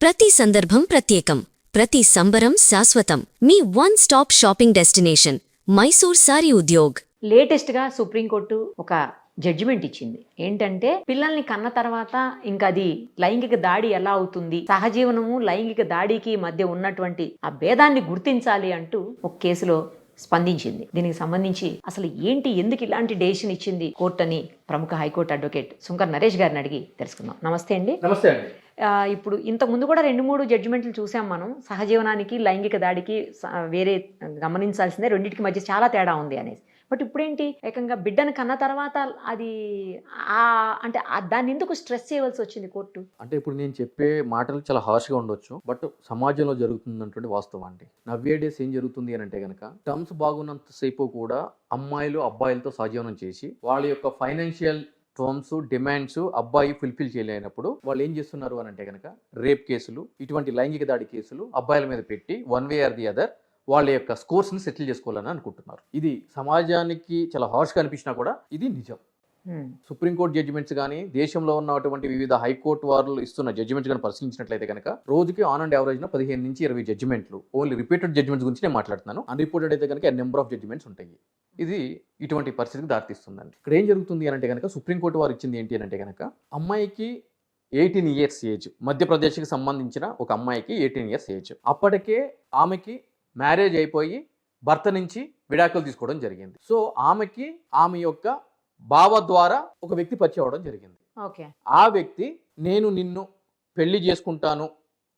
ప్రతి సందర్భం ప్రత్యేకం, ప్రతి సంబరం శాశ్వతం. మీ one stop shopping destination Mysore saree Udyog. లేటెస్ట్గా సుప్రీంకోర్టు ఒక జడ్జిమెంట్ ఇచ్చింది. ఏంటంటే పిల్లల్ని కన్న తర్వాత ఇంకా అది లైంగిక దాడి ఎలా అవుతుంది, సహజీవనము లైంగిక దాడికి మధ్య ఉన్నటువంటి ఆ భేదాన్ని గుర్తించాలి అంటూ ఒక కేసులో స్పందించింది. దీనికి సంబంధించి అసలు ఏంటి, ఎందుకు ఇలాంటి డెసిషన్ ఇచ్చింది కోర్టు అని ప్రముఖ హైకోర్టు అడ్వకేట్ సుంకర్ నరేష్ గారిని అడిగి తెలుసుకుందాం. నమస్తే అండి. నమస్తే అండి. ఇప్పుడు ఇంతకుముందు కూడా 2-3 జడ్జిమెంట్లు చూసాం మనం. సహజీవనానికి లైంగిక దాడికి వేరే గమనించాల్సిందే, రెండింటికి మధ్య చాలా తేడా ఉంది అనేసి. బట్ ఇప్పుడేంటి, ఏకంగా బిడ్డను కన్న తర్వాత అది అంటే దాన్ని ఎందుకు స్ట్రెస్ చేయవలసి వచ్చింది కోర్టు? అంటే ఇప్పుడు నేను చెప్పే మాటలు చాలా హార్ష్గా ఉండొచ్చు, బట్ సమాజంలో జరుగుతున్నటువంటి వాస్తవం అండి. నవ్వే డేస్ ఏం జరుగుతుంది అని అంటే కనుక, టర్మ్స్ బాగున్నంతసేపు కూడా అమ్మాయిలు అబ్బాయిలతో సహజీవనం చేసి వాళ్ళ యొక్క ఫైనాన్షియల్ టర్మ్స్ డిమాండ్స్ అబ్బాయి ఫుల్ఫిల్ చేయలేనప్పుడు వాళ్ళు ఏం చేస్తున్నారు అని అంటే కనుక, రేప్ కేసులు, ఇటువంటి లైంగిక దాడి కేసులు అబ్బాయిల మీద పెట్టి one way or the other వాళ్ళ యొక్క స్కోర్స్ని సెటిల్ చేసుకోవాలని అనుకుంటున్నారు. ఇది సమాజానికి చాలా హార్ష్గా అనిపించినా కూడా ఇది నిజం. సుప్రీంకోర్టు జడ్జిమెంట్స్ కానీ, దేశంలో ఉన్నటువంటి వివిధ హైకోర్టు వారు ఇస్తున్న జడ్జిమెంట్స్ కానీ పరిశీలించినట్లయితే కనుక, రోజుకి ఆన్ అండ్ యావరేజ్ 15 నుంచి 20 జడ్జిమెంట్లు, ఓన్లీ రిపీటెడ్ జడ్జిమెంట్స్ గురించి నేను మాట్లాడుతున్నాను. అన్రిపోర్టెడ్ అయితే కనుక నెంబర్ ఆఫ్ జడ్జిమెంట్స్ ఉంటాయి. ఇది ఇటువంటి పరిస్థితికి దారితీస్తుందండి. ఇక్కడ ఏం జరుగుతుంది అని అంటే కనుక, సుప్రీంకోర్టు వారు ఇచ్చింది ఏంటి అని అంటే కనుక, అమ్మాయికి 18 ఇయర్స్ ఏజ్, మధ్యప్రదేశ్కి సంబంధించిన ఒక అమ్మాయికి 18 ఇయర్స్ ఏజ్, అప్పటికే ఆమెకి మ్యారేజ్ అయిపోయి భర్త నుంచి విడాకులు తీసుకోవడం జరిగింది. సో ఆమె యొక్క బావ ద్వారా ఒక వ్యక్తి పరిచయం అవడం జరిగింది. ఆ వ్యక్తి నేను నిన్ను పెళ్లి చేసుకుంటాను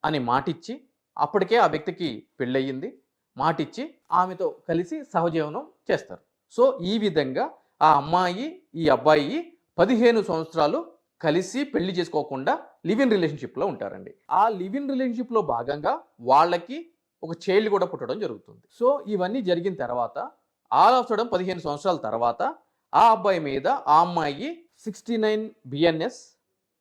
అని మాటిచ్చి, అప్పటికే ఆ వ్యక్తికి పెళ్ళయింది, మాటిచ్చి ఆమెతో కలిసి సహజీవనం చేస్తారు. సో ఈ విధంగా ఆ అమ్మాయి ఈ అబ్బాయి 15 సంవత్సరాలు కలిసి పెళ్లి చేసుకోకుండా లివ్ ఇన్ రిలేషన్షిప్లో ఉంటారండి. ఆ లివ్ ఇన్ రిలేషన్షిప్లో భాగంగా వాళ్ళకి ఒక చైల్డ్ కూడా పుట్టడం జరుగుతుంది. సో ఇవన్నీ జరిగిన తర్వాత ఆల్ ఆఫ్ సడన్ 15 సంవత్సరాల తర్వాత ఆ అబ్బాయి మీద ఆ అమ్మాయి 69 BNS,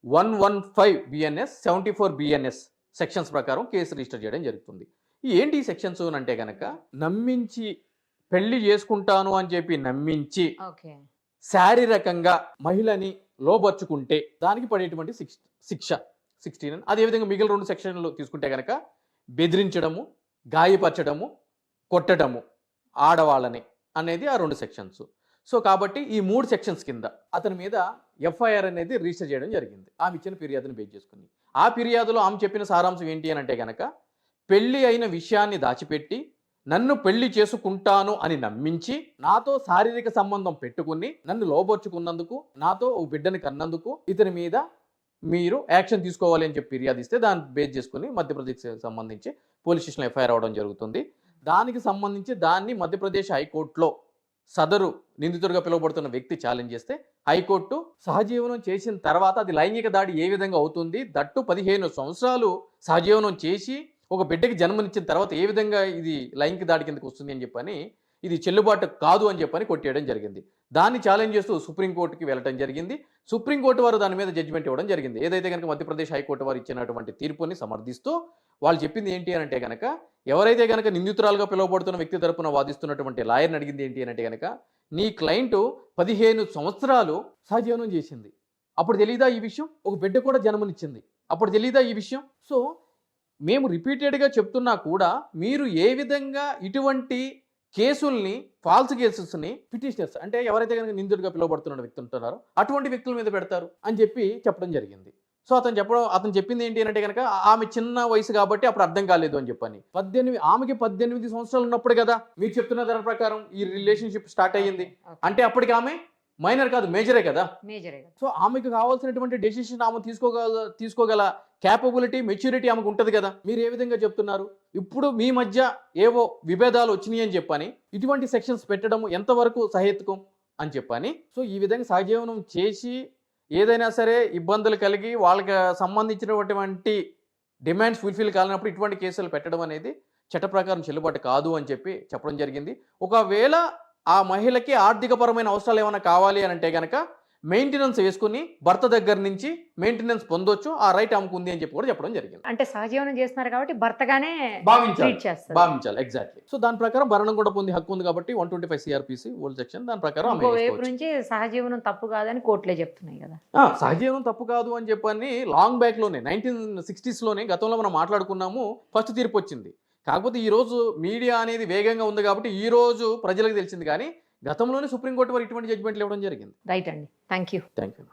115 BNS, 74 BNS సెక్షన్స్ ప్రకారం కేసు రిజిస్టర్ చేయడం జరుగుతుంది. ఏంటి ఈ సెక్షన్స్ అంటే కనుక, నమ్మించి పెళ్లి చేసుకుంటాను అని చెప్పి నమ్మించి శారీరకంగా మహిళని లోబర్చుకుంటే దానికి పడేటువంటి శిక్ష 69. అదేవిధంగా మిగిలిన 2 సెక్షన్లు తీసుకుంటే కనుక, బెదిరించడము, గాయపరచడము, కొట్టడము ఆడవాళ్ళని అనేది ఆ 2 సెక్షన్స్. సో కాబట్టి ఈ 3 సెక్షన్స్ కింద అతని మీద FIR అనేది రిజిస్టర్ చేయడం జరిగింది, ఆమె ఇచ్చిన ఫిర్యాదును బేస్ చేసుకుని. ఆ ఫిర్యాదులో ఆమె చెప్పిన సారాంశం ఏంటి అని అంటే కనుక, పెళ్లి అయిన విషయాన్ని దాచిపెట్టి నన్ను పెళ్లి చేసుకుంటాను అని నమ్మించి నాతో శారీరక సంబంధం పెట్టుకుని నన్ను లోబర్చుకున్నందుకు, నాతో ఒక బిడ్డని కన్నందుకు ఇతని మీద మీరు యాక్షన్ తీసుకోవాలి అని చెప్పి ఫిర్యాదు ఇస్తే దాన్ని బేస్ చేసుకుని మధ్యప్రదేశ్కి సంబంధించి పోలీస్ స్టేషన్లో FIR అవడం జరుగుతుంది. దానికి సంబంధించి దాన్ని మధ్యప్రదేశ్ హైకోర్టులో సదరు నిందితుడిగా పిలువబడుతున్న వ్యక్తి ఛాలెంజ్ చేస్తే, హైకోర్టు సహజీవనం చేసిన తర్వాత అది లైంగిక దాడి ఏ విధంగా అవుతుంది, దట్టు 15 సంవత్సరాలు సహజీవనం చేసి ఒక బిడ్డకి జన్మనిచ్చిన తర్వాత ఏ విధంగా ఇది లైంగిక దాడి కిందకి వస్తుంది అని చెప్పని, ఇది చెల్లుబాటు కాదు అని చెప్పని కొట్టేయడం జరిగింది. దాన్ని ఛాలెంజ్ చేస్తూ సుప్రీంకోర్టుకి వెళ్ళడం జరిగింది. సుప్రీంకోర్టు వారు దాని మీద జడ్జిమెంట్ ఇవ్వడం జరిగింది. ఏదైతే కనుక మధ్యప్రదేశ్ హైకోర్టు వారు ఇచ్చినటువంటి తీర్పుని సమర్థిస్తూ వాళ్ళు చెప్పింది ఏంటి అని అంటే కనుక, ఎవరైతే కనుక నిందితురాలుగా పిలువబడుతున్న వ్యక్తి తరపున వాదిస్తున్నటువంటి లాయర్ని అడిగింది ఏంటి అని అంటే కనుక, నీ క్లయింట్ 15 సంవత్సరాలు సహజీవనం చేసింది, అప్పుడు తెలీదా ఈ విషయం? ఒక బిడ్డ కూడా జన్మనిచ్చింది, అప్పుడు తెలీదా ఈ విషయం? సో మేము రిపీటెడ్గా చెప్తున్నా కూడా మీరు ఏ విధంగా ఇటువంటి కేసుల్ని, ఫాల్స్ కేసెస్ని పిటిషనర్స్ అంటే ఎవరైతే కనుక నిందితుడిగా పిలువబడుతున్న వ్యక్తులు ఉంటున్నారో అటువంటి వ్యక్తుల మీద పెడతారు అని చెప్పి చెప్పడం జరిగింది. సో అతను చెప్పింది ఏంటి అంటే కనుక, ఆమె చిన్న వయసు కాబట్టి అప్పుడు అర్థం కాలేదు అని చెప్పని. ఆమెకి 18 సంవత్సరాలు ఉన్నప్పుడు కదా మీరు చెప్తున్న దాని ప్రకారం ఈ రిలేషన్షిప్ స్టార్ట్ అయ్యింది. అంటే అప్పటికి ఆమె మైనర్ కాదు, మేజరే కదా. సో ఆమెకు కావాల్సినటువంటి డెసిషన్ ఆమె తీసుకోగల క్యాపబిలిటీ, మెచ్యూరిటీ ఆమెకు ఉంటుంది కదా. మీరు ఏ విధంగా చెప్తున్నారు? ఇప్పుడు మీ మధ్య ఏవో విభేదాలు వచ్చినాయి అని చెప్పని ఇటువంటి సెక్షన్స్ పెట్టడం ఎంతవరకు సహేతుకం అని చెప్పని. సో ఈ విధంగా సహజీవనం చేసి ఏదైనా సరే ఇబ్బందులు కలిగి వాళ్ళకి సంబంధించినటువంటి డిమాండ్స్ ఫుల్ఫిల్ కాలినప్పుడు ఇటువంటి కేసులు పెట్టడం అనేది చట్ట ప్రకారం చెల్లుబాటు కాదు అని చెప్పి చెప్పడం జరిగింది. ఒకవేళ ఆ మహిళకి ఆర్థికపరమైన అవసరాలు ఏమైనా కావాలి అని అంటే కనుక, మెయింటెనెన్స్ వేసుకుని భర్త దగ్గర నుంచి మెయింటెనెన్స్ పొందొచ్చు, ఆ రైట్ ఆమెకుంది అని చెప్పి కూడా చెప్పడం జరిగింది. అంటే సహజీవనం చేస్తున్నారు కాబట్టి భర్తగానే భావించాలి ట్రీట్ చేస్తారు. భావించాలి ఎగ్జాక్ట్లీ. సో దాని ప్రకారం భరణం కూడా పొంది హక్కు ఉంది కాబట్టి 125 సిఆర్పిసి ఓల్డ్ సెక్షన్ దాని ప్రకారం ఆమె ఇంకోవైపు చేసుకోవచ్చు. నుంచి సహజీవనం తప్పు కాదని కోర్టులే చెప్తున్నాయి కదా. సహజీవనం తప్పు కాదు అని చెప్పని లాంగ్ బ్యాక్ లోనే 1960s లోనే గతంలో మనం మాట్లాడుకున్నాము, ఫస్ట్ తీర్పు వచ్చింది. కాకపోతే ఈ రోజు మీడియా అనేది వేగంగా ఉంది కాబట్టి ఈ రోజు ప్రజలకు తెలిసింది, కానీ గతంలోనే సుప్రీంకోర్టు వారు ఇటువంటి జడ్జిమెంట్లు ఇవ్వడం జరిగింది. రైట్ అండి, థ్యాంక్ యూ. Thank you.